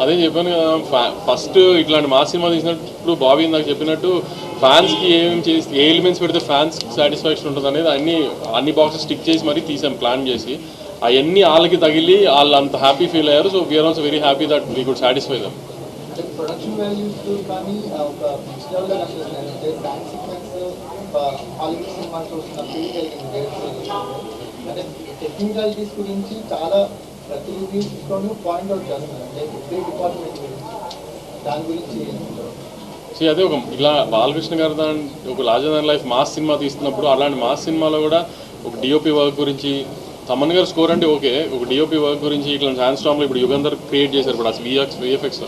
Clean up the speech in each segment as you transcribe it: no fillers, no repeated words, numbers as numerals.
అదే చెప్పాను కదా, ఫస్ట్ ఇట్లాంటి మా సినిమా తీసినప్పుడు బాబీ నాకు చెప్పినట్టు ఫ్యాన్స్కి ఏమేమి చేసి ఏ ఎలిమెంట్స్ పెడితే ఫ్యాన్స్ సాటిస్ఫాక్షన్ ఉంటుంది అనేది అన్ని బాక్సెస్ స్టిక్ చేసి మరీ తీసాం ప్లాన్ చేసి. అవన్నీ వాళ్ళకి తగిలి వాళ్ళు అంత హ్యాపీ ఫీల్ అయ్యారు. So we are also very happy that we could satisfy them. Production values కానీ ఒక డిజిటల్గా అంటే డాన్స్ సీక్వెన్స్ హాలీవుడ్ సినిమా చూస్తున్న ఫీల్ కలిగింది. అంటే టెక్నికాలిటీస్ గురించి చాలా ప్రతినిధితోనూ పాయింట్అవుట్ చేస్తున్నారు, అంటే ఎవ్రీ డిపార్ట్మెంట్ గురించి దాని గురించి. అదే ఒక ఇలా బాలకృష్ణ గారు ఒక larger than life mass cinema తీస్తున్నప్పుడు అలాంటి మాస్ సినిమాలో కూడా ఒక డిఓపి వర్క్ గురించి, తమన్ గారు స్కోర్ అంటే ఓకే, ఒక డిఓపి వర్క్ గురించి ఇట్లా శాండ్ స్టామ్లో ఇప్పుడు యుగంధర్ క్రియేట్ చేశారు ఇప్పుడు అసలు విఎఫ్ఎక్స్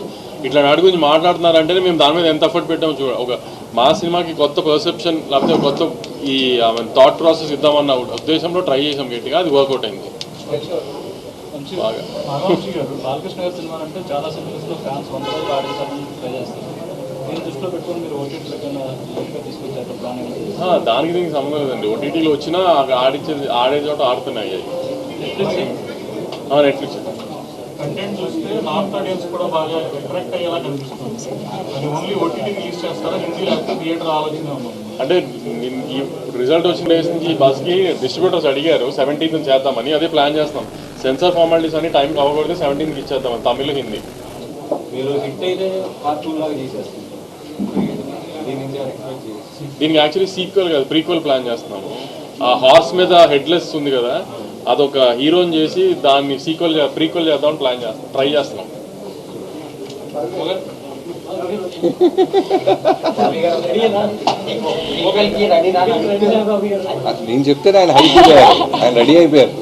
ఇట్లా వాటి గురించి మాట్లాడుతున్నారంటేనే మేము దాని మీద ఎంత ఎఫర్ట్ పెట్టాము చూడ. ఒక మా సినిమాకి కొత్త పర్సెప్షన్ లేకపోతే కొత్త ఈ థాట్ ప్రాసెస్ ఇద్దామన్న ఉద్దేశంలో ట్రై చేసాం గట్టిగా, అది వర్కౌట్ అయింది బాగా. బాలకృష్ణ గారి సినిమా అంటే చాలా సినిమాస్లో ఫ్యాన్స్ 100 రోజులు ఆడించాలని ట్రై చేస్తారు. దీన్ని దృష్టిలో పెట్టుకొని మీరు ఓటీటీలో తీసుకొచ్చారు ప్లాన్? దానికి దీనికి సంబంధం లేదండి. ఓటీటీలో వచ్చినా ఆడే చోట ఆడుతున్నాయి. నెట్ఫ్లిక్స్ కంటెంట్ చూస్తే నార్త్ ఆడియన్స్ కూడా బాగా అట్రాక్ట్ అయ్యేలా కనిపిస్తుంది. అది ఓన్లీ ఓటీటీ రిలీజ్ చేస్తారా, హిందీ లేకపోతే థియేటర్ ఆలోచన ఉన్నాం? అంటే ఈ రిజల్ట్ వచ్చిన డేస్ నుంచి ఈ బస్కి డిస్ట్రిబ్యూటర్స్ అడిగారు 17th చేద్దామని, అదే ప్లాన్ చేస్తాం. సెన్సార్ ఫార్మాలిటీస్ అని టైం అవ్వకూడదు, 17th ఇచ్చేద్దామని తమిళ హిందీ. మీరు హిట్ అయితే కార్టూన్ లాగా చేసేస్తాం. దీనికి యాక్చువల్లీ సీక్వెల్ కాదు, ప్రీక్వెల్ ప్లాన్ చేస్తున్నాము. ఆ హార్స్ మీద హెడ్లెస్ ఉంది కదా, అదొక హీరోని చేసి దాన్ని ప్రీక్వెల్ చేద్దామని ట్రై చేస్తున్నాం. నేను చెప్తే ఆయన రెడీ అయిపోయారు.